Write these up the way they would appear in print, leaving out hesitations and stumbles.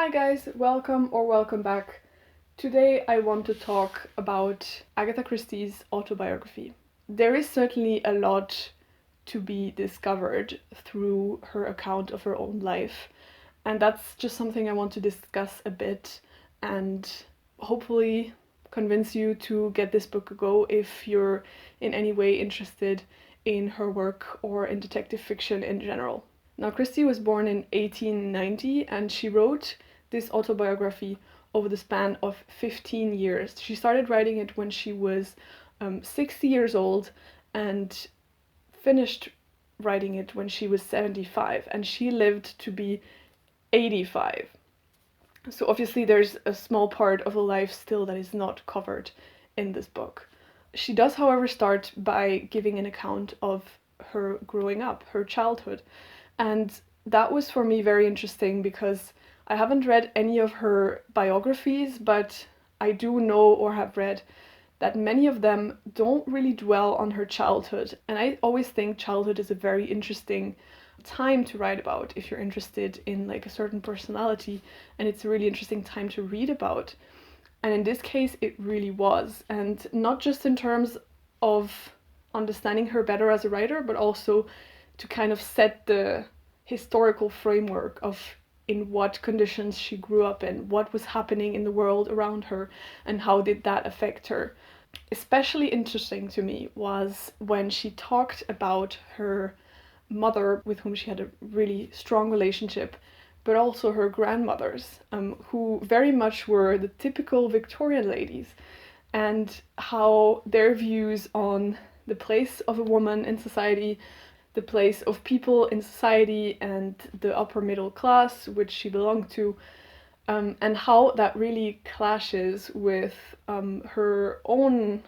Hi guys, welcome back. Today I want to talk about Agatha Christie's autobiography. There is certainly a lot to be discovered through her account of her own life, and that's just something I want to discuss a bit and hopefully convince you to get this book a go if you're in any way interested in her work or in detective fiction in general. Now, Christie was born in 1890 and she wrote this autobiography over the span of 15 years. She started writing it when she was 60 years old and finished writing it when she was 75, and she lived to be 85. So obviously there's a small part of her life still that is not covered in this book. She does, however, start by giving an account of her growing up, her childhood. And that was for me very interesting because I haven't read any of her biographies, but I do know or have read that many of them don't really dwell on her childhood. And I always think childhood is a very interesting time to write about if you're interested in like a certain personality, and it's a really interesting time to read about. And in this case it really was, and not just in terms of understanding her better as a writer, but also to kind of set the historical framework of in what conditions she grew up in, what was happening in the world around her, and how did that affect her. Especially interesting to me was when she talked about her mother, with whom she had a really strong relationship, but also her grandmothers, who very much were the typical Victorian ladies, and how their views on the place of a woman in society, the place of people in society, and the upper middle class, which she belonged to, and how that really clashes with her own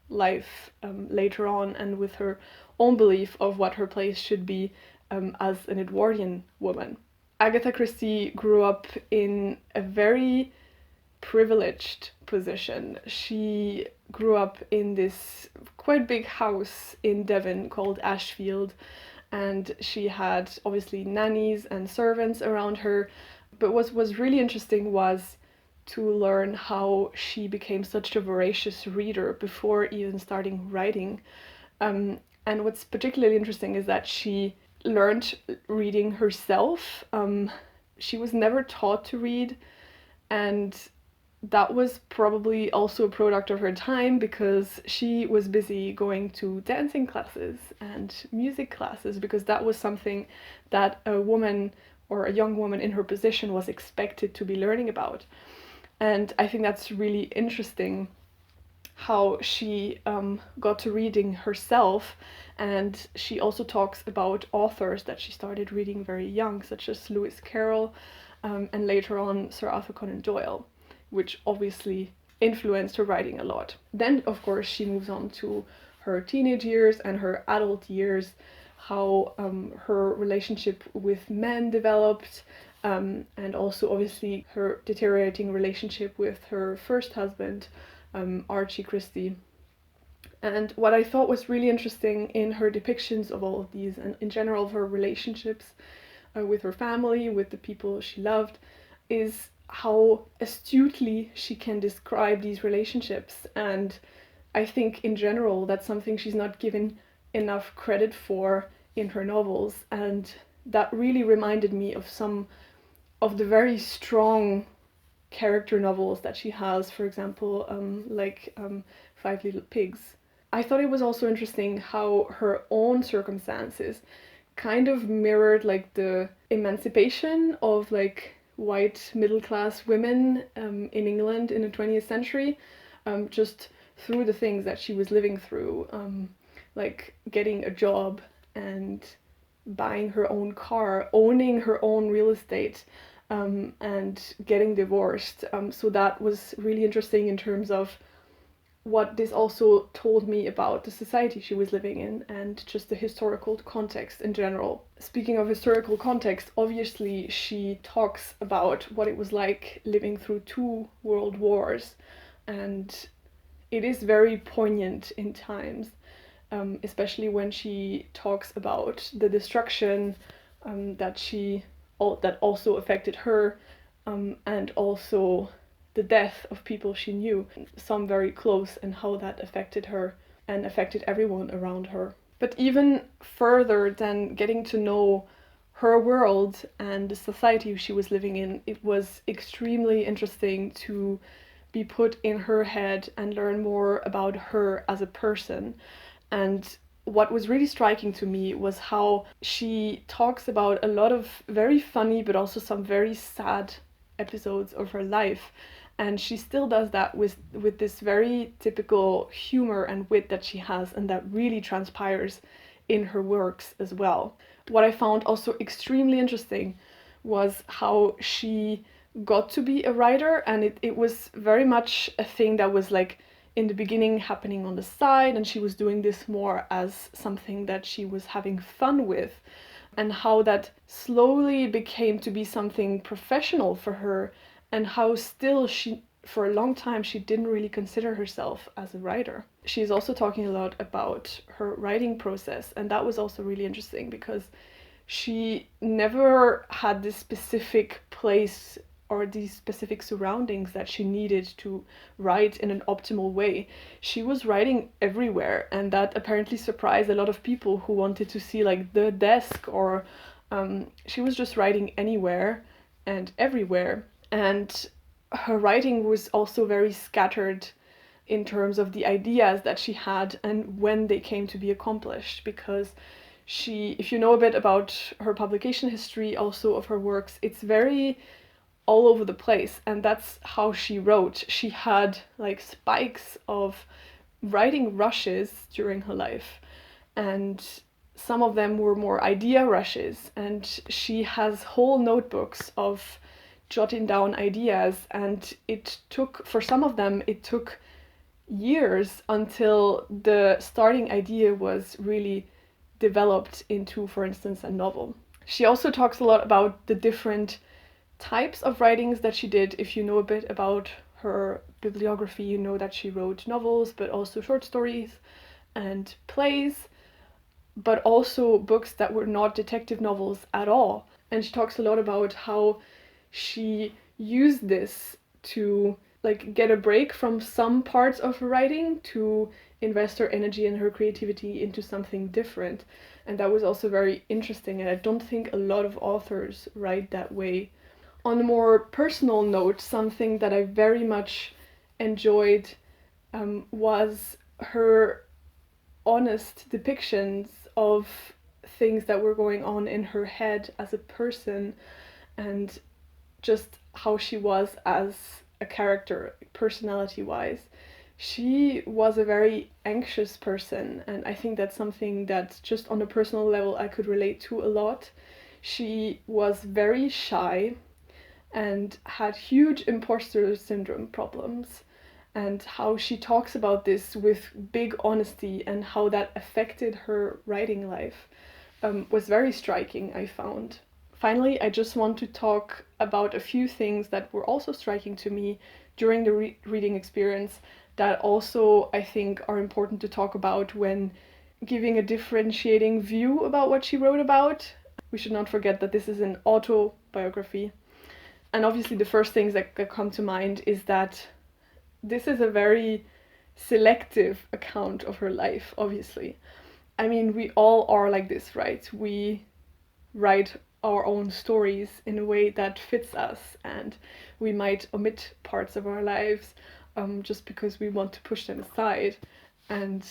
life later on, and with her own belief of what her place should be as an Edwardian woman. Agatha Christie grew up in a very privileged position. She grew up in this quite big house in Devon called Ashfield, and she had obviously nannies and servants around her. But what was really interesting was to learn how she became such a voracious reader before even starting writing. And what's particularly interesting is that she learned reading herself. She was never taught to read, and that was probably also a product of her time because she was busy going to dancing classes and music classes, because that was something that a woman or a young woman in her position was expected to be learning about. And I think that's really interesting how she got to reading herself. And she also talks about authors that she started reading very young, such as Lewis Carroll, and later on Sir Arthur Conan Doyle, which obviously influenced her writing a lot. Then, of course, she moves on to her teenage years and her adult years, how her relationship with men developed, and also obviously her deteriorating relationship with her first husband, Archie Christie. And what I thought was really interesting in her depictions of all of these, and in general of her relationships with her family, with the people she loved, is how astutely she can describe these relationships. And I think in general that's something she's not given enough credit for in her novels, and that really reminded me of some of the very strong character novels that she has, for example, Five Little Pigs. I thought it was also interesting how her own circumstances kind of mirrored like the emancipation of like white middle class women in England in the 20th century, just through the things that she was living through, like getting a job and buying her own car, owning her own real estate, and getting divorced. So that was really interesting in terms of what this also told me about the society she was living in and just the historical context in general. Speaking of historical context, obviously she talks about what it was like living through 2 world wars, and it is very poignant in times, especially when she talks about the destruction that also affected her, and also the death of people she knew, some very close, and how that affected her and affected everyone around her. But even further than getting to know her world and the society she was living in, it was extremely interesting to be put in her head and learn more about her as a person. And what was really striking to me was how she talks about a lot of very funny but also some very sad episodes of her life. And she still does that with this very typical humor and wit that she has, and that really transpires in her works as well. What I found also extremely interesting was how she got to be a writer, and it was very much a thing that was like in the beginning happening on the side, and she was doing this more as something that she was having fun with, and how that slowly became to be something professional for her, and how still she, for a long time, she didn't really consider herself as a writer. She's also talking a lot about her writing process, and that was also really interesting because she never had this specific place or these specific surroundings that she needed to write in an optimal way. She was writing everywhere, and that apparently surprised a lot of people who wanted to see like the desk, or she was just writing anywhere and everywhere. And her writing was also very scattered in terms of the ideas that she had and when they came to be accomplished, because she, if you know a bit about her publication history also of her works, it's very all over the place, and that's how she wrote. She had like spikes of writing rushes during her life, and some of them were more idea rushes, and she has whole notebooks of jotting down ideas, and it took, for some of them, it took years until the starting idea was really developed into, for instance, a novel. She also talks a lot about the different types of writings that she did. If you know a bit about her bibliography, you know that she wrote novels, but also short stories and plays, but also books that were not detective novels at all. And she talks a lot about how she used this to like get a break from some parts of her writing to invest her energy and her creativity into something different. And that was also very interesting, and I don't think a lot of authors write that way. On a more personal note, something that I very much enjoyed was her honest depictions of things that were going on in her head as a person, and just how she was as a character, personality-wise. She was a very anxious person, and I think that's something that just on a personal level I could relate to a lot. She was very shy and had huge imposter syndrome problems, and how she talks about this with big honesty and how that affected her writing life was very striking, I found. Finally, I just want to talk about a few things that were also striking to me during the reading experience that also I think are important to talk about when giving a differentiating view about what she wrote about. We should not forget that this is an autobiography. And obviously the first things that come to mind is that this is a very selective account of her life, obviously. I mean, we all are like this, right? We write our own stories in a way that fits us, and we might omit parts of our lives just because we want to push them aside. And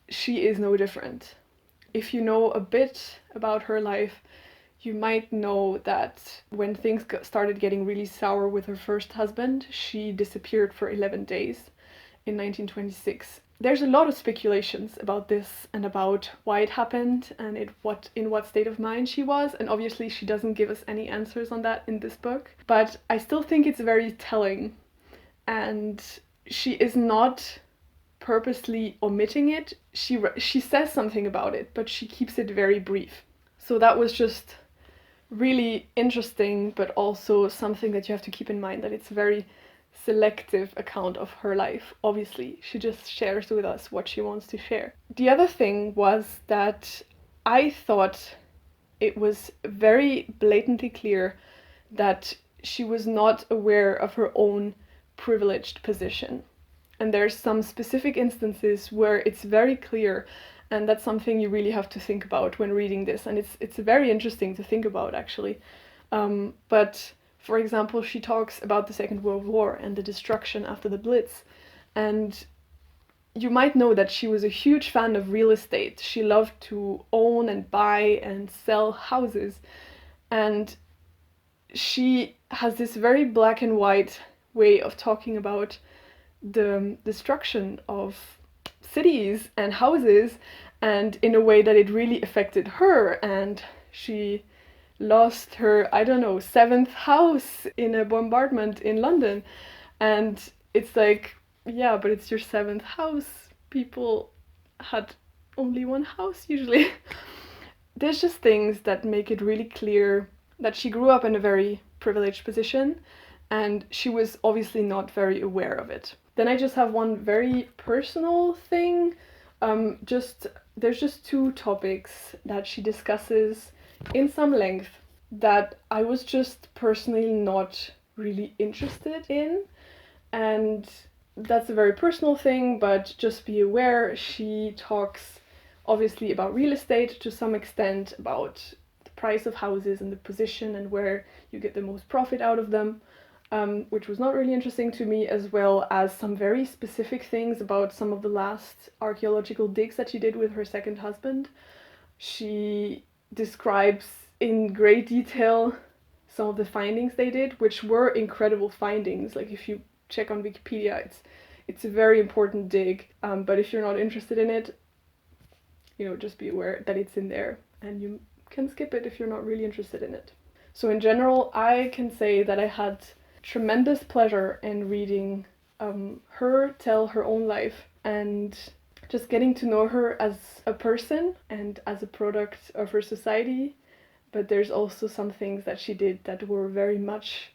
she is no different. If you know a bit about her life, you might know that when things started getting really sour with her first husband, she disappeared for 11 days in 1926. There's a lot of speculations about this and about why it happened and in what state of mind she was, and obviously she doesn't give us any answers on that in this book, but I still think it's very telling, and she is not purposely omitting it. She says something about it, but she keeps it very brief. So that was just really interesting, but also something that you have to keep in mind, that it's a very selective account of her life. Obviously, she just shares with us what she wants to share. The other thing was that I thought it was very blatantly clear that she was not aware of her own privileged position. And there's some specific instances where it's very clear, and that's something you really have to think about when reading this. And it's very interesting to think about, actually. But for example, she talks about the Second World War and the destruction after the Blitz. And you might know that she was a huge fan of real estate. She loved to own and buy and sell houses. And she has this very black and white way of talking about the destruction of cities and houses, and in a way that it really affected her. And she lost her, I don't know, seventh house in a bombardment in London. And it's like, yeah, but it's your seventh house. People had only one house usually. There's just things that make it really clear that she grew up in a very privileged position, and she was obviously not very aware of it. Then I just have one very personal thing. There's just two topics that she discusses in some length that I was just personally not really interested in. And that's a very personal thing, but just be aware, she talks obviously about real estate to some extent, about the price of houses and the position and where you get the most profit out of them, which was not really interesting to me, as well as some very specific things about some of the last archaeological digs that she did with her second husband. She describes in great detail some of the findings they did, which were incredible findings. Like, if you check on Wikipedia, it's a very important dig, but if you're not interested in it, just be aware that it's in there, and you can skip it if you're not really interested in it. So in general, I can say that I had tremendous pleasure in reading her tell her own life, and just getting to know her as a person and as a product of her society. But there's also some things that she did that were very much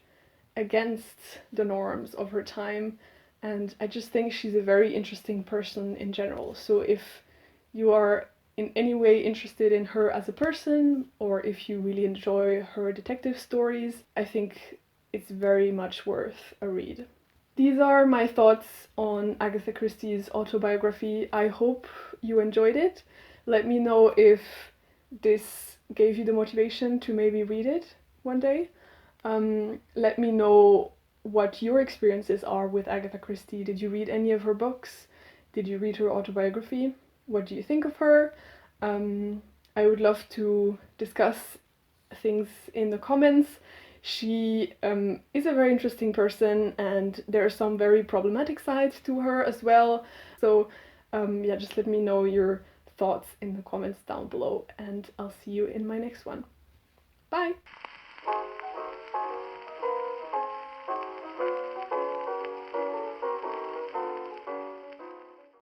against the norms of her time, and I just think she's a very interesting person in general. So if you are in any way interested in her as a person, or if you really enjoy her detective stories, I think it's very much worth a read. These are my thoughts on Agatha Christie's autobiography. I hope you enjoyed it. Let me know if this gave you the motivation to maybe read it one day. Let me know what your experiences are with Agatha Christie. Did you read any of her books? Did you read her autobiography? What do you think of her? I would love to discuss things in the comments. She is a very interesting person, and there are some very problematic sides to her as well. So just let me know your thoughts in the comments down below, and I'll see you in my next one. Bye!